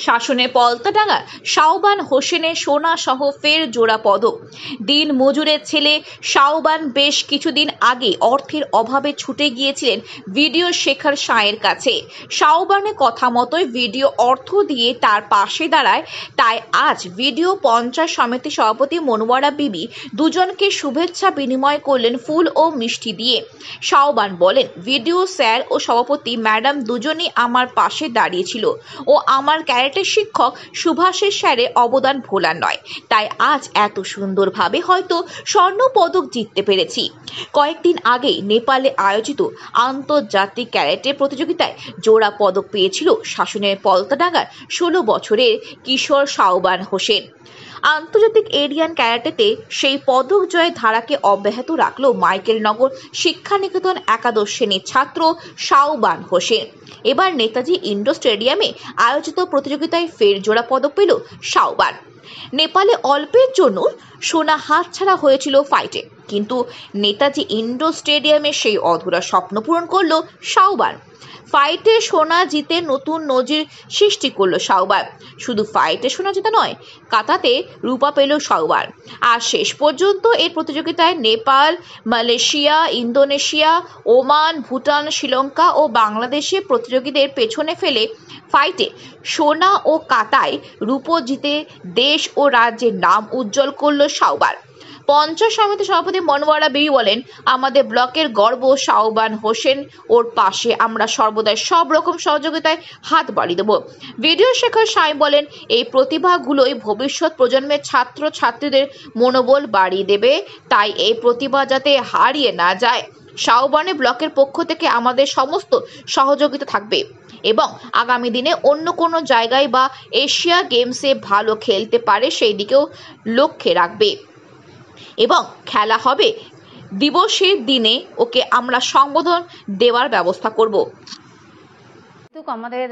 শাসনে পলতাডাঙ্গা শাওবান হোসেনের সোনা সহ ফের জোড়া পদক। দিন মজুরের ছেলে শাওবান বেশ কিছুদিন আগে অর্থের অভাবে ছুটে গিয়েছিলেন ভিডিও শেখার সাঁয়ের কাছে। শাওবানের কথা মতোই ভিডিও অর্থ দিয়ে তার পাশে দাঁড়ায়। তাই আজ ভিডিও পঞ্চায়েত সমিতি সভাপতি মনোয়ারা বিবি দুজনকে শুভেচ্ছা বিনিময় করলেন ফুল ও মিষ্টি দিয়ে। শাওবান বলেন, ভিডিও স্যার ও সভাপতি ম্যাডাম দুজনই আমার পাশে দাঁড়িয়েছিল ও আমার ক্যারেক্টার শিক্ষক সুভাষের স্যারের অবদান ভোলার নয়। তাই আজ এত সুন্দরভাবে হয়তো স্বর্ণ পদক জিততে পেরেছি। কয়েকদিন আগেই নেপালে আয়োজিত আন্তর্জাতিক ক্যারেটে প্রতিযোগিতায় জোড়া পদক পেয়েছিল শাসনের পলতাডাঙ্গার 16 বছরের কিশোর শাওবান হোসেন। আন্তর্জাতিক এরিয়ান ক্যারাটেতে সেই পদক জয়ের ধারাকে অব্যাহত রাখল মাইকেলনগর শিক্ষানিকেতন একাদশ শ্রেণীর ছাত্র শাওবান হোসেন। এবার নেতাজি ইন্ডোর স্টেডিয়ামে আয়োজিত প্রতিযোগিতায় ফের জোড়া পদক পেল শাওবান। নেপালে অল্পের জন্য সোনা হাতছাড়া হয়েছিল ফাইটে, কিন্তু নেতাজি ইন্ডোর স্টেডিয়ামে সেই অধুরা স্বপ্ন পূরণ করল শাওবান। ফাইটে সোনা জিতে নতুন নজির সৃষ্টি করলো শাওবান। শুধু ফাইটে সোনা জিতে নয়, কাতাতে রূপা পেল শাওবান। আর শেষ পর্যন্ত এই প্রতিযোগিতায় Nepal, Malaysia, Indonesia, Oman, Bhutan, Sri Lanka ও বাংলাদেশের প্রতিযোগীদের পেছনে ফেলে ফাইটে সোনা ও কাতায় রূপো জিতে দেশ ও রাজ্যের নাম উজ্জ্বল করলো শাওবান। পঞ্চায়েত সমিতি সভাপতি মনোয়ারা বিবি বলেন, আমাদের ব্লকের গর্ব শাওবান হোসেন, ওর পাশে আমরা সর্বদাই সব রকম সহযোগিতায় হাত বাড়িয়ে দেব। ভিডিও শেখার সাঁই বলেন, এই প্রতিভাগুলোই ভবিষ্যৎ প্রজন্মের ছাত্র ছাত্রীদের মনোবল বাড়িয়ে দেবে, তাই এই প্রতিভা যাতে হারিয়ে না যায়। শাওবানে ব্লকের পক্ষ থেকে আমাদের সমস্ত সহযোগিতা থাকবে এবং আগামী দিনে অন্য কোনো জায়গায় বা এশিয়া গেমসে ভালো খেলতে পারে সেই দিকেও লক্ষ্যে রাখবে এবং খেলা হবে দিবসের দিনে ওকে আমরা সম্বোধন দেওয়ার ব্যবস্থা করব। আমাদের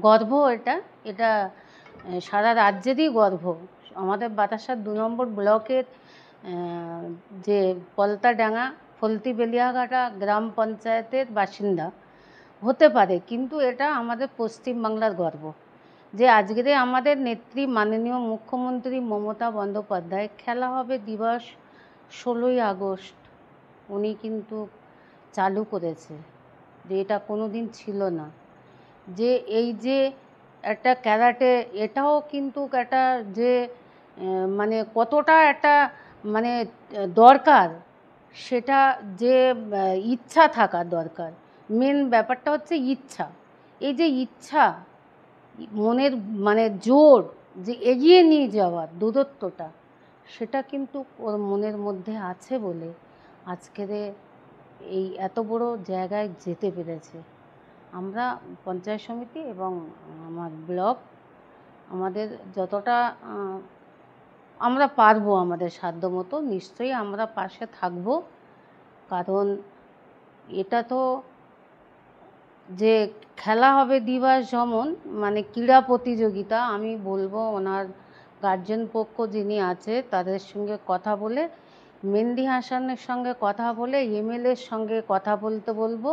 গর্ব, এটা সারা রাজ্যেরই গর্ব। আমাদের বাতাসার 2 নম্বর ব্লকের যে পলতাডাঙ্গা ফলতি বেলিয়াঘাটা গ্রাম পঞ্চায়েতের বাসিন্দা হতে পারে, কিন্তু এটা আমাদের পশ্চিমবাংলার গর্ব যে আজকে আমাদের নেত্রী মাননীয় মুখ্যমন্ত্রী মমতা বন্দ্যোপাধ্যায় খেলা হবে দিবস 16ই আগস্ট উনি কিন্তু চালু করেছে, যে এটা কোনো দিন ছিল না। যে এই যে একটা ক্যারাটে, এটাও কিন্তু একটা যে মানে কতটা একটা মানে দরকার, সেটা যে ইচ্ছা থাকা দরকার। মেন ব্যাপারটা হচ্ছে ইচ্ছা। এই যে ইচ্ছা, মনের মানে জোর, যে এগিয়ে নিয়ে যাওয়ার দূরত্বটা, সেটা কিন্তু ওর মনের মধ্যে আছে বলে আজকের এই এত বড় জায়গায় যেতে পেরেছে। আমরা পঞ্চায়েত সমিতি এবং আমার ব্লক আমাদের যতটা আমরা পারবো আমাদের সাধ্যমতো নিশ্চয়ই আমরা পাশে থাকবো। কারণ এটা তো যে খেলা হবে দিবস যেমন মানে ক্রীড়া প্রতিযোগিতা, আমি বলবো ওনার গার্জেন পক্ষ যিনি আছে তাদের সঙ্গে কথা বলে, মেহেদি হাসানের সঙ্গে কথা বলে, এমএলএর সঙ্গে কথা বলতে বলবো।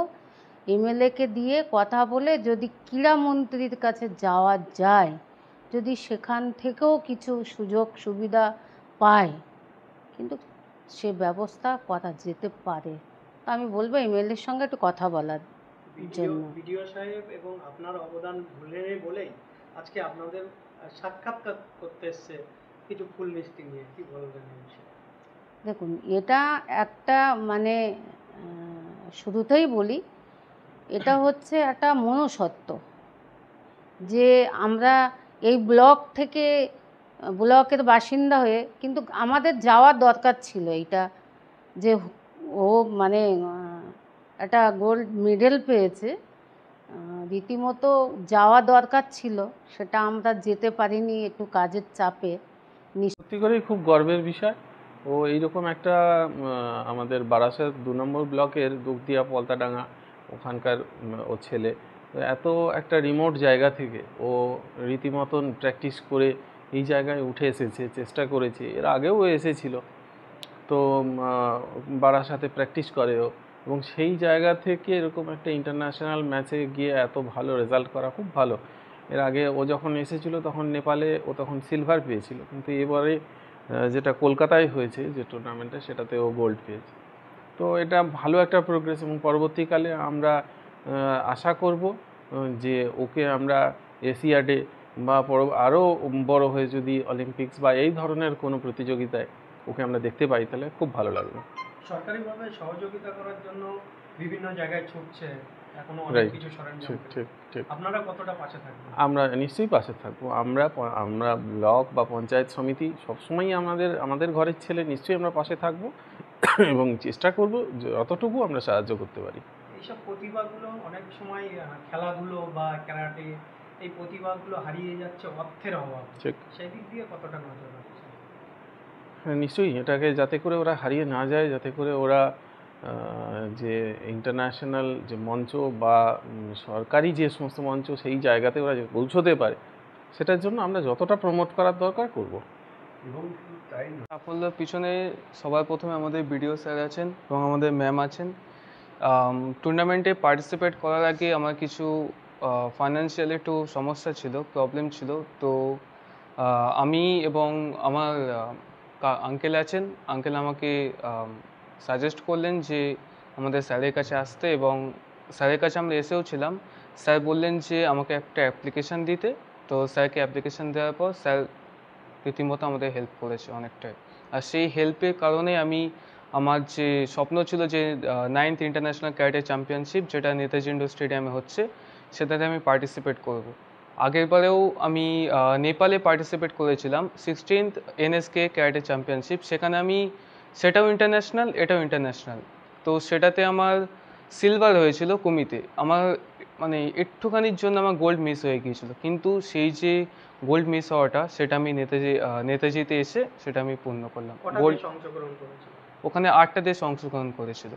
এমএলএকে দিয়ে কথা বলে যদি ক্রীড়ামন্ত্রীর কাছে যাওয়া যায়, যদি সেখান থেকেও কিছু সুযোগ সুবিধা পায়, কিন্তু সে ব্যবস্থা করা যেতে পারে। তো আমি বলবো এমএলএর সঙ্গে একটু কথা বলার জন্য। ভিডিও সাহেব এবং আপনার অবদান ভুলে বলেই আজকে আপনাদের সাক্ষাৎকার করতে এসছে কিছু ফুল মিষ্টি নিয়ে, কি বলবেন? দেখুন, এটা একটা মানে শুরুতেই বলি, এটা হচ্ছে একটা মনুষ্যত্ব যে আমরা এই ব্লক থেকে ব্লকের বাসিন্দা হয়ে কিন্তু আমাদের যাওয়ার দরকার ছিল। এইটা যে ও মানে একটা গোল্ড মেডেল পেয়েছে, রীতিমতো যাওয়া দরকার ছিল, সেটা আমরা যেতে পারিনি একটু কাজের চাপে। সত্যি করেই খুব গর্বের বিষয়। ও এইরকম একটা আমাদের বারাসাত 2 নম্বর ব্লকের দুগদিয়া পলতাডাঙ্গা ওখানকার ও ছেলে, এত একটা রিমোট জায়গা থেকে ও রীতিমতন প্র্যাকটিস করে এই জায়গায় উঠে এসেছে, চেষ্টা করেছে। এর আগেও এসেছিল, তো বারাসাতে প্র্যাকটিস করে ও, এবং সেই জায়গা থেকে এরকম একটা ইন্টারন্যাশনাল ম্যাচে গিয়ে এত ভালো রেজাল্ট করা খুব ভালো। এর আগে ও যখন এসেছিলো তখন নেপালে ও তখন সিলভার পেয়েছিল, কিন্তু এবারে যেটা কলকাতায় হয়েছে যে টুর্নামেন্টে, সেটাতে ও গোল্ড পেয়েছে। তো এটা ভালো একটা প্রোগ্রেস, এবং পরবর্তীকালে আমরা আশা করব যে ওকে আমরা এশিয়াডে বা আরও বড় হয়ে যদি অলিম্পিক্স বা এই ধরনের কোনো প্রতিযোগিতায় ওকে আমরা দেখতে পাই তাহলে খুব ভালো লাগবে। সরকারিভাবে সহযোগিতা করার জন্য বিভিন্ন জায়গায় ছুটছে, এখনো অনেক রাইট, কিছু সরঞ্জাম ঠিক ঠিক ঠিক। আপনারা কতটা পাশে থাকবেন? আমরা নিশ্চয়ই পাশে থাকবো। আমরা ব্লক বা পঞ্চায়েত সমিতি সবসময়ই আমাদের ঘরের ছেলে, নিশ্চয়ই আমরা পাশে থাকবো এবং চেষ্টা করব যতটুকু আমরা সাহায্য করতে পারি। এইসব প্রতিভাগুলো অনেক সময় খেলাধুলো বা ক্যারাটে, এই প্রতিভাগুলো হারিয়ে যাচ্ছে অর্থের অভাব, ঠিক, সেই দিক দিয়ে কতটা নজর রাখছে? হ্যাঁ নিশ্চয়ই, এটাকে যাতে করে ওরা হারিয়ে না যায়, যাতে করে ওরা যে ইন্টারন্যাশনাল যে মঞ্চ বা সরকারি যে সমস্ত মঞ্চ, সেই জায়গাতে ওরা পৌঁছতে পারে, সেটার জন্য আমরা যতটা প্রমোট করার দরকার করব। সাফল্যের পিছনে সবার প্রথমে আমাদের বিডিও স্যার আছেন এবং আমাদের ম্যাম আছেন। টুর্নামেন্টে পার্টিসিপেট করার আগে আমার কিছু ফাইন্যান্সিয়াল একটু সমস্যা ছিল, প্রবলেম ছিল। তো আমি এবং আমার আঙ্কেল আছেন, আঙ্কেল আমাকে সাজেস্ট করলেন যে আমাদের স্যারের কাছে আসতে, এবং স্যারের কাছে আমরা এসেও ছিলাম। স্যার বললেন যে আমাকে একটা অ্যাপ্লিকেশান দিতে। তো স্যারকে অ্যাপ্লিকেশান দেওয়ার পর স্যার রীতিমতো আমাদের হেল্প করেছে অনেকটাই। আর সেই হেল্পের কারণে আমি আমার যে স্বপ্ন ছিল যে 9th ইন্টারন্যাশনাল ক্যারাটে চ্যাম্পিয়নশিপ, যেটা নেতাজি ইন্ডোর স্টেডিয়ামে হচ্ছে, সেটাতে আমি পার্টিসিপেট করব। আগেরবারেও আমি নেপালে পার্টিসিপেট করেছিলাম 16th NSK ক্যারাটে চ্যাম্পিয়নশিপ, সেখানে আমি সেটাও ইন্টারন্যাশনাল, এটাও ইন্টারন্যাশনাল। তো সেটাতে আমার সিলভার হয়েছিল কুমিতে। আমার মানে একটুখানির জন্য আমার গোল্ড মিস হয়ে গিয়েছিল, কিন্তু সেই যে গোল্ড মিস হওয়াটা, সেটা আমি নেতাজিতে এসে সেটা আমি পূর্ণ করলাম। গোল্ড অংশগ্রহণ করেছে? ওখানে 8টা দেশ অংশগ্রহণ করেছিল।